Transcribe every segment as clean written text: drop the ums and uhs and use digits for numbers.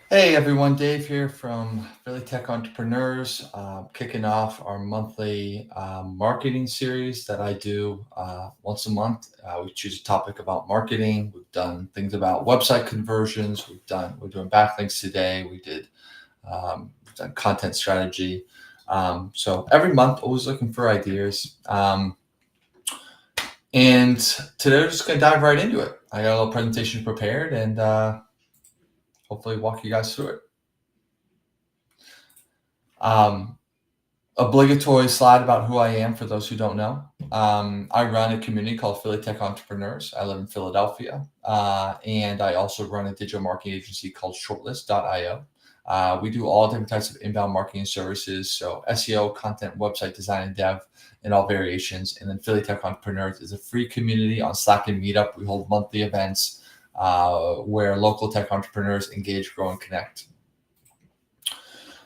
Hey everyone, Dave here from Philly Tech Entrepreneurs, kicking off our monthly marketing series that I do once a month. We choose a topic about marketing. We've done things about website conversions. We're doing backlinks today. We've done content strategy. So every month, always looking for ideas. And today we're just gonna dive right into it. I got a little presentation prepared and hopefully walk you guys through it. Um, Obligatory slide about who I am for those who don't know. I run a community called Philly Tech Entrepreneurs. I live in Philadelphia, and I also run a digital marketing agency called Shortlist.io. We do all different types of inbound marketing services, so SEO, content, website design, and dev, and all variations. And then Philly Tech Entrepreneurs is a free community on Slack and Meetup. We hold monthly events where local tech entrepreneurs engage, grow, and connect.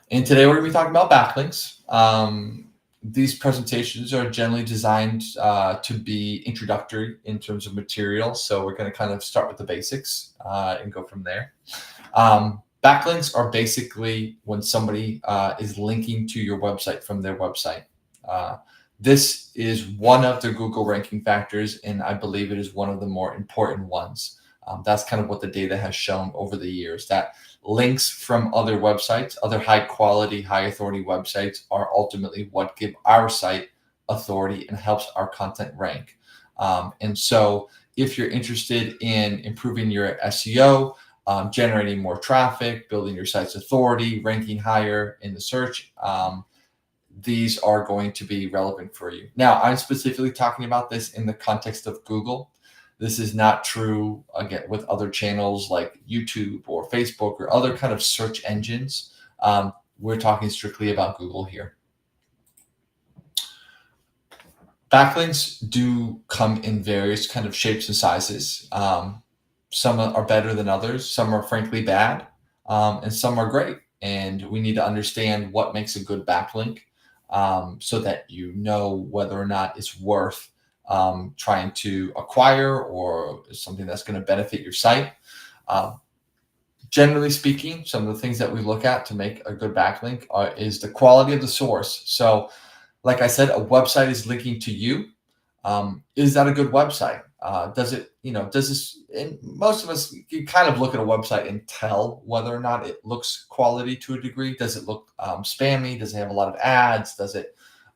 And today we're going to be talking about backlinks. These presentations are generally designed to be introductory in terms of material. So we're going to kind of start with the basics and go from there. Backlinks are basically when somebody is linking to your website from their website. This is one of the Google ranking factors, and I believe it is one of the more important ones. That's kind of what the data has shown over the years, that links from other websites, other high quality, high authority websites are ultimately what give our site authority and helps our content rank. And so if you're interested in improving your SEO, generating more traffic, building your site's authority, ranking higher in the search, these are going to be relevant for you. Now, I'm specifically talking about this in the context of Google. This is not true, again, with other channels like YouTube or Facebook or other kind of search engines. We're talking strictly about Google here. Backlinks do come in various kind of shapes and sizes. Some are better than others. Some are frankly bad, and some are great. And we need to understand what makes a good backlink so that you know whether or not it's worth trying to acquire or something that's going to benefit your site. Generally speaking, some of the things that we look at to make a good backlink is the quality of the source. So, like I said, a website is linking to you. Is that a good website? Does this, and most of us, you kind of look at a website and tell whether or not it looks quality to a degree. Does it look spammy? Does it have a lot of ads?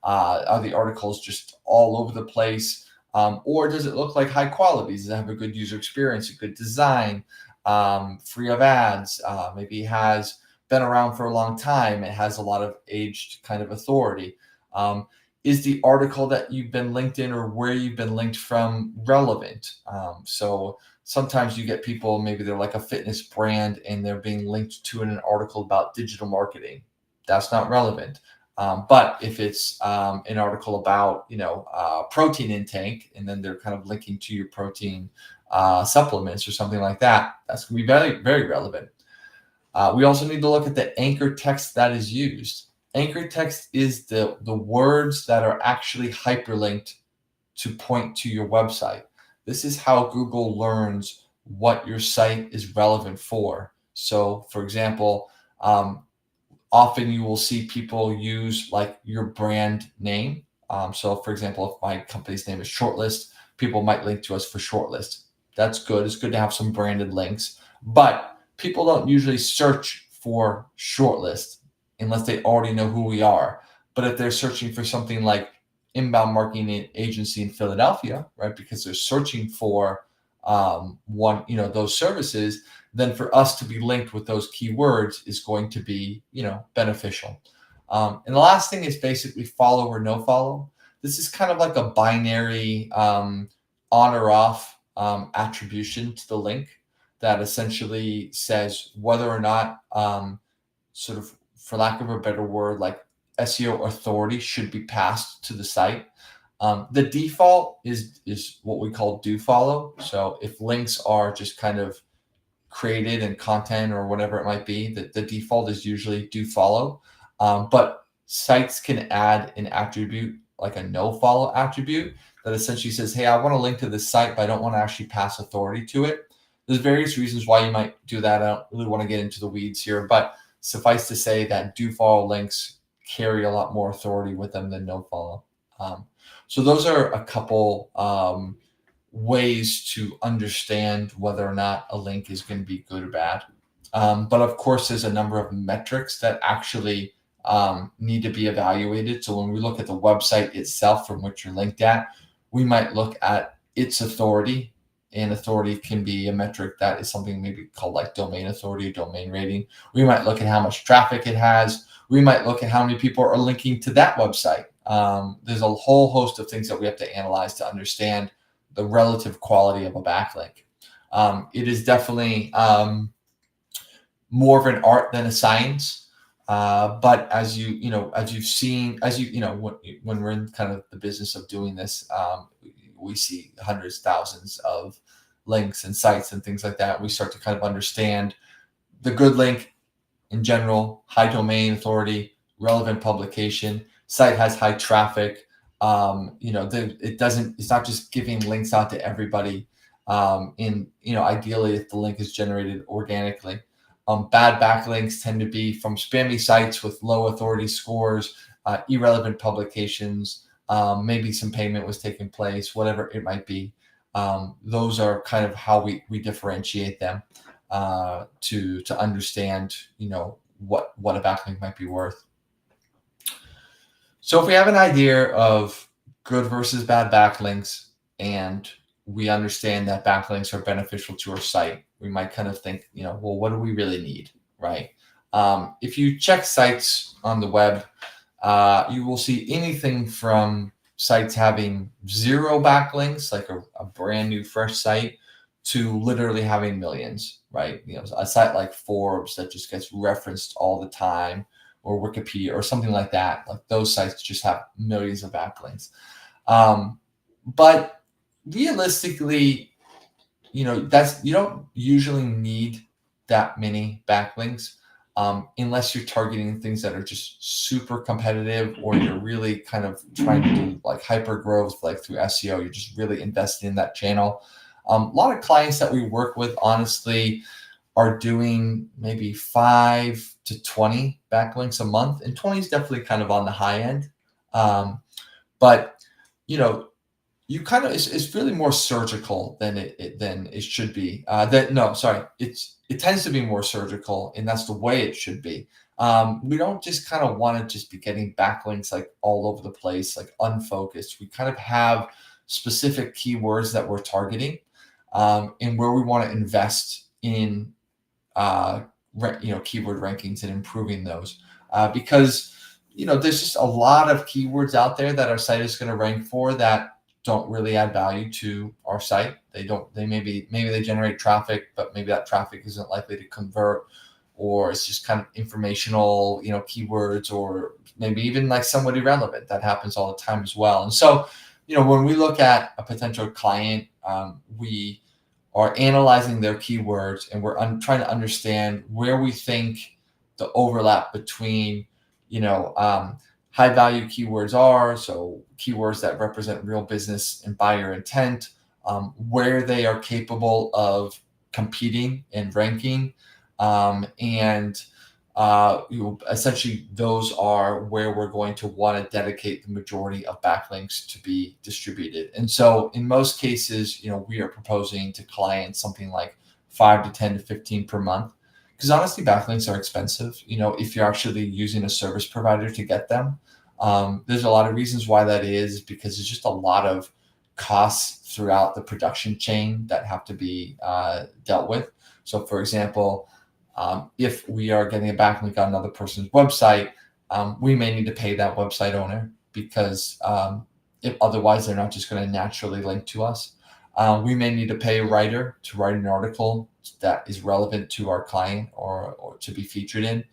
Are the articles just all over the place? Or does it look like high quality? Does it have a good user experience, a good design, free of ads? Maybe it has been around for a long time. It has a lot of aged kind of authority. Is the article that you've been linked in or where you've been linked from relevant? So sometimes you get people, maybe they're like a fitness brand and they're being linked to in an article about digital marketing. That's not relevant. But if it's an article about, protein intake, and then they're kind of linking to your protein supplements or something like that, that's going to be very, very relevant. We also need to look at the anchor text that is used. Anchor text is the words that are actually hyperlinked to point to your website. This is how Google learns what your site is relevant for. So, for example, often you will see people use like your brand name. So, for example, if my company's name is Shortlist, people might link to us for Shortlist. That's good. It's good to have some branded links, but people don't usually search for Shortlist unless they already know who we are. But if they're searching for something like inbound marketing agency in Philadelphia, right, because they're searching for those services, then for us to be linked with those keywords is going to be, beneficial. And the last thing is basically follow or no follow. This is kind of like a binary on or off attribution to the link that essentially says whether or not, sort of, for lack of a better word, like SEO authority should be passed to the site. The default is what we call do follow. So if links are just kind of created in content or whatever it might be, the default is usually do follow. But sites can add an attribute like a no follow attribute that essentially says, hey, I want to link to this site, but I don't want to actually pass authority to it. there's various reasons why you might do that. I don't really want to get into the weeds here, but suffice to say that do follow links carry a lot more authority with them than no follow. Um, so those are a couple ways to understand whether or not a link is going to be good or bad. But of course, there's a number of metrics that actually need to be evaluated. So when we look at the website itself from which you're linked at, we might look at its authority. And authority can be a metric that is something maybe called like domain authority or domain rating. We might look at how much traffic it has. We might look at how many people are linking to that website. There's a whole host of things that we have to analyze to understand the relative quality of a backlink. It is definitely more of an art than a science. But as you've seen, when we're in kind of the business of doing this, we see hundreds, thousands of links and sites and things like that. We start to kind of understand the good link in general, high domain authority, relevant publication, site has high traffic. It's not just giving links out to everybody. Ideally, if the link is generated organically. Bad backlinks tend to be from spammy sites with low authority scores, irrelevant publications, maybe some payment was taking place, whatever it might be. Those are kind of how we differentiate them to understand, what a backlink might be worth. So if we have an idea of good versus bad backlinks, and we understand that backlinks are beneficial to our site, we might kind of think, well, what do we really need, right? If you check sites on the web, you will see anything from sites having 0 backlinks, like a brand new fresh site, to literally having millions, right? A site like Forbes that just gets referenced all the time, or Wikipedia or something like that. Like those sites just have millions of backlinks. But realistically, you don't usually need that many backlinks unless you're targeting things that are just super competitive, or you're really kind of trying to do like hyper growth, like through SEO. You're just really investing in that channel. A lot of clients that we work with, honestly, are doing maybe 5 to 20 backlinks a month, and 20 is definitely kind of on the high end. But you kind of it's really more surgical than it should be. It tends to be more surgical, and that's the way it should be. We don't just kind of want to just be getting backlinks like all over the place, like unfocused. We kind of have specific keywords that we're targeting, and where we want to invest in keyword rankings and improving those, because there's just a lot of keywords out there that our site is going to rank for that don't really add value to our site. Maybe they generate traffic, but maybe that traffic isn't likely to convert, or it's just kind of informational, keywords, or maybe even like somewhat irrelevant. That happens all the time as well. And so, when we look at a potential client, we are analyzing their keywords, and we're trying to understand where we think the overlap between, high value keywords are. So keywords that represent real business and buyer intent, where they are capable of competing and ranking. Essentially those are where we're going to want to dedicate the majority of backlinks to be distributed. And so in most cases, we are proposing to clients something like 5 to 10 to 15 per month, because honestly, backlinks are expensive. If you're actually using a service provider to get them, there's a lot of reasons why that is, because there's just a lot of costs throughout the production chain that have to be dealt with. So for example, if we are getting a backlink on another person's website, we may need to pay that website owner, because if otherwise they're not just going to naturally link to us. We may need to pay a writer to write an article that is relevant to our client or to be featured in,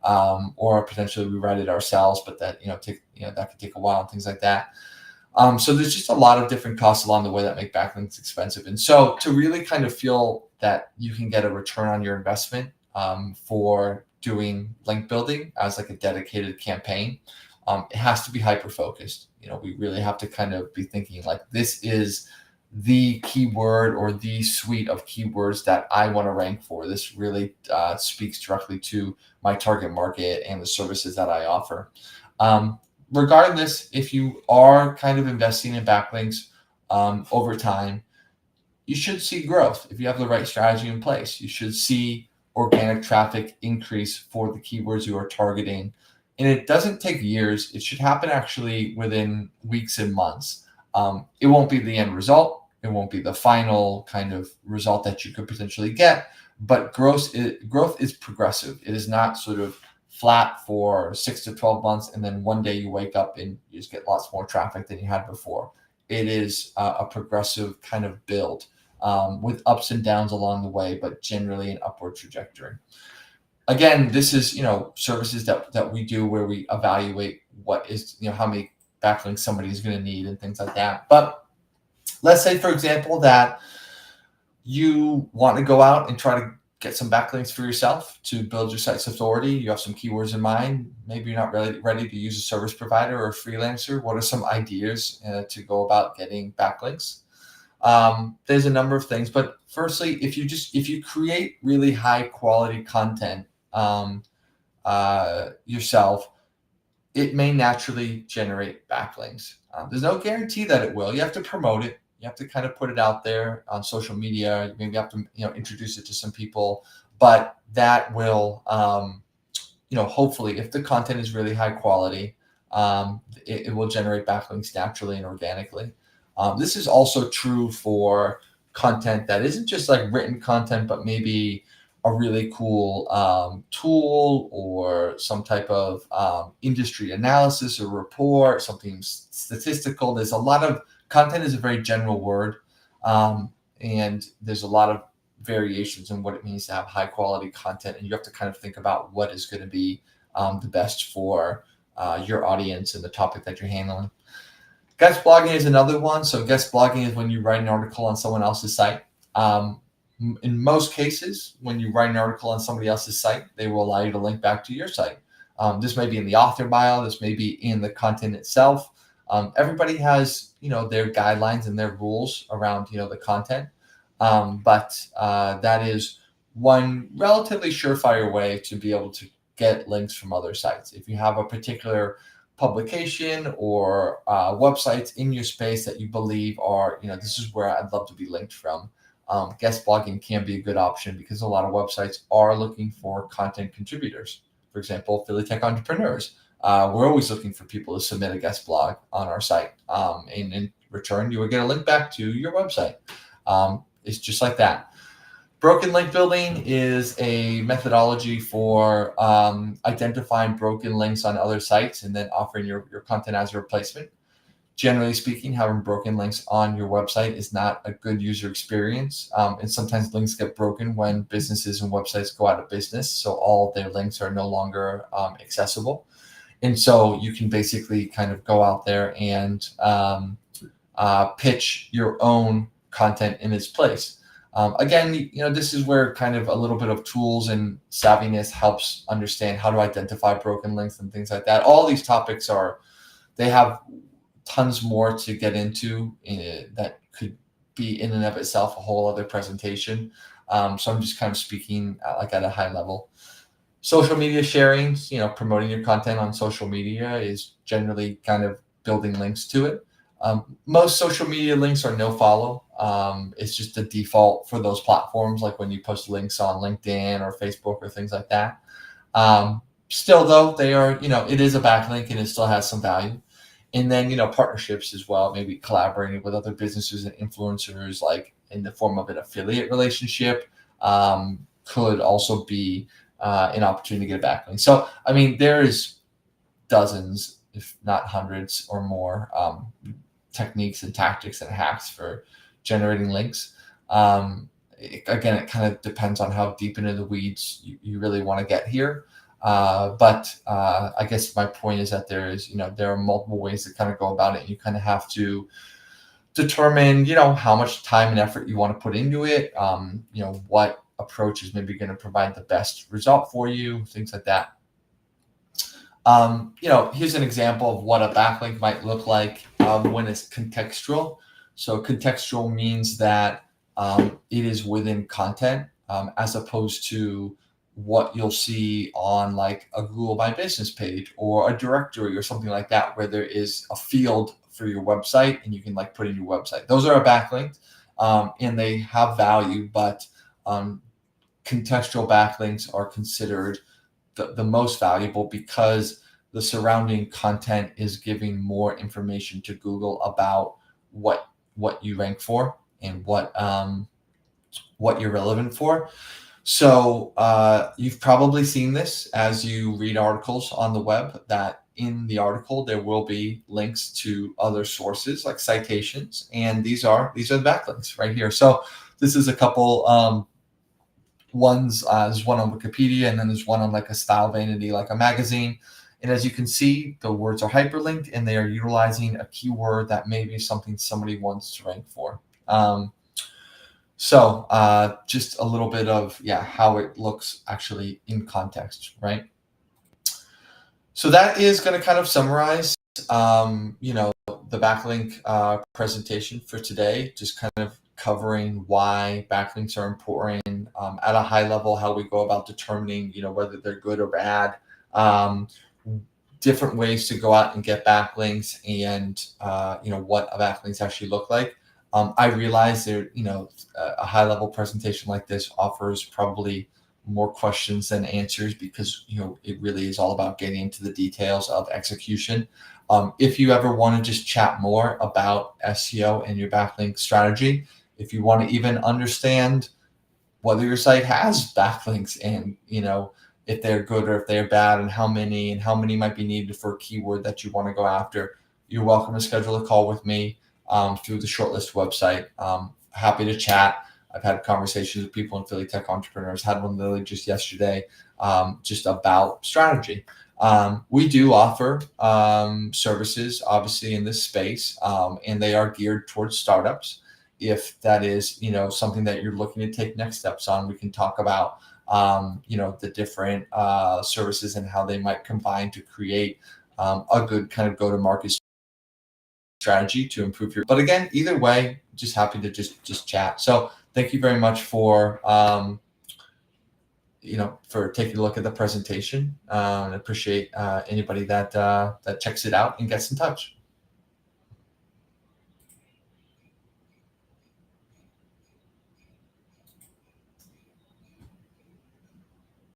or potentially we write it ourselves, but that that could take a while and things like that. So there's just a lot of different costs along the way that make backlinks expensive. And so to really kind of feel that you can get a return on your investment for doing link building as like a dedicated campaign, it has to be hyper focused. We really have to kind of be thinking like, this is the keyword or the suite of keywords that I want to rank for. This really speaks directly to my target market and the services that I offer. Um, Regardless, if you are kind of investing in backlinks over time, you should see growth. If you have the right strategy in place, you should see organic traffic increase for the keywords you are targeting. And it doesn't take years. It should happen actually within weeks and months. It won't be the end result. It won't be the final kind of result that you could potentially get, but growth is progressive. It is not sort of flat for 6 to 12 months, and then one day you wake up and you just get lots more traffic than you had before. It is a progressive kind of build with ups and downs along the way, but generally an upward trajectory. Again, this is services that we do where we evaluate what is how many backlinks somebody is going to need and things like that. But let's say, for example, that you want to go out and try to get some backlinks for yourself to build your site's authority. You have some keywords in mind. Maybe you're not ready to use a service provider or a freelancer. What are some ideas to go about getting backlinks? There's a number of things, but firstly, if you create really high quality content yourself, it may naturally generate backlinks. There's no guarantee that it will. You have to promote it. You have to kind of put it out there on social media. You maybe have to introduce it to some people, but that will hopefully, if the content is really high quality, it will generate backlinks naturally and organically. This is also true for content that isn't just like written content, but maybe a really cool tool or some type of industry analysis or report, something statistical. There's a lot of content is a very general word, and there's a lot of variations in what it means to have high quality content, and you have to kind of think about what is going to be the best for your audience and the topic that you're handling. Guest blogging is another one. So guest blogging is when you write an article on someone else's site. In most cases, when you write an article on somebody else's site, they will allow you to link back to your site. This may be in the author bio. This may be in the content itself. Everybody has, their guidelines and their rules around, the content. But that is one relatively surefire way to be able to get links from other sites. If you have a particular publication or websites in your space that you believe are, this is where I'd love to be linked from, guest blogging can be a good option because a lot of websites are looking for content contributors. For example, Philly Tech Entrepreneurs. We're always looking for people to submit a guest blog on our site. And in return, you will get a link back to your website. It's just like that. Broken link building is a methodology for identifying broken links on other sites and then offering your content as a replacement. Generally speaking, having broken links on your website is not a good user experience. And sometimes links get broken when businesses and websites go out of business. So all of their links are no longer accessible. And so you can basically kind of go out there and pitch your own content in its place. Again, this is where kind of a little bit of tools and savviness helps understand how to identify broken links and things like that. All these topics they have tons more to get into that could be in and of itself a whole other presentation. So I'm just kind of speaking at a high level. Social media sharing, promoting your content on social media is generally kind of building links to it. Most social media links are no follow. It's just the default for those platforms, like when you post links on LinkedIn or Facebook or things like that. Still, though, they are, it is a backlink and it still has some value. And then, partnerships as well, maybe collaborating with other businesses and influencers, like in the form of an affiliate relationship, could also be an opportunity to get a backlink. So, there is dozens, if not hundreds or more, techniques and tactics and hacks for generating links. Again, it kind of depends on how deep into the weeds you really want to get here. But I guess my point is that there are multiple ways to kind of go about it. You kind of have to determine, how much time and effort you want to put into it. What approach is maybe going to provide the best result for you, things like that. Here's an example of what a backlink might look like when it's contextual. So contextual means that it is within content, as opposed to what you'll see on like a Google My Business page or a directory or something like that, where there is a field for your website and you can like put in your website. Those are a backlink, and they have value, but um, contextual backlinks are considered the most valuable because the surrounding content is giving more information to Google about what you rank for and what you're relevant for. So you've probably seen this as you read articles on the web, that in the article there will be links to other sources like citations, and these are the backlinks right here. So this is a couple ones. There's one on Wikipedia, and then there's one on like a style vanity, like a magazine. And as you can see, the words are hyperlinked, and they are utilizing a keyword that may be something somebody wants to rank for. So just a little bit of how it looks actually in context, right? So that is going to kind of summarize, the backlink presentation for today. Just kind of covering why backlinks are important, at a high level, how we go about determining, whether they're good or bad, different ways to go out and get backlinks, and what a backlinks actually look like. I realize there, a high level presentation like this offers probably more questions than answers, because it really is all about getting into the details of execution. If you ever want to just chat more about SEO and your backlink strategy, if you want to even understand whether your site has backlinks, and if they're good or if they're bad, and how many might be needed for a keyword that you want to go after, you're welcome to schedule a call with me through the Shortlist website. Happy to chat. I've had conversations with people in Philly tech entrepreneurs. Had one literally just yesterday, just about strategy. We do offer services, obviously, in this space, and they are geared towards startups. If that is, something that you're looking to take next steps on, we can talk about, the different services and how they might combine to create a good kind of go-to-market strategy to improve your. But again, either way, just happy to just chat. So thank you very much for for taking a look at the presentation. And appreciate anybody that checks it out and gets in touch.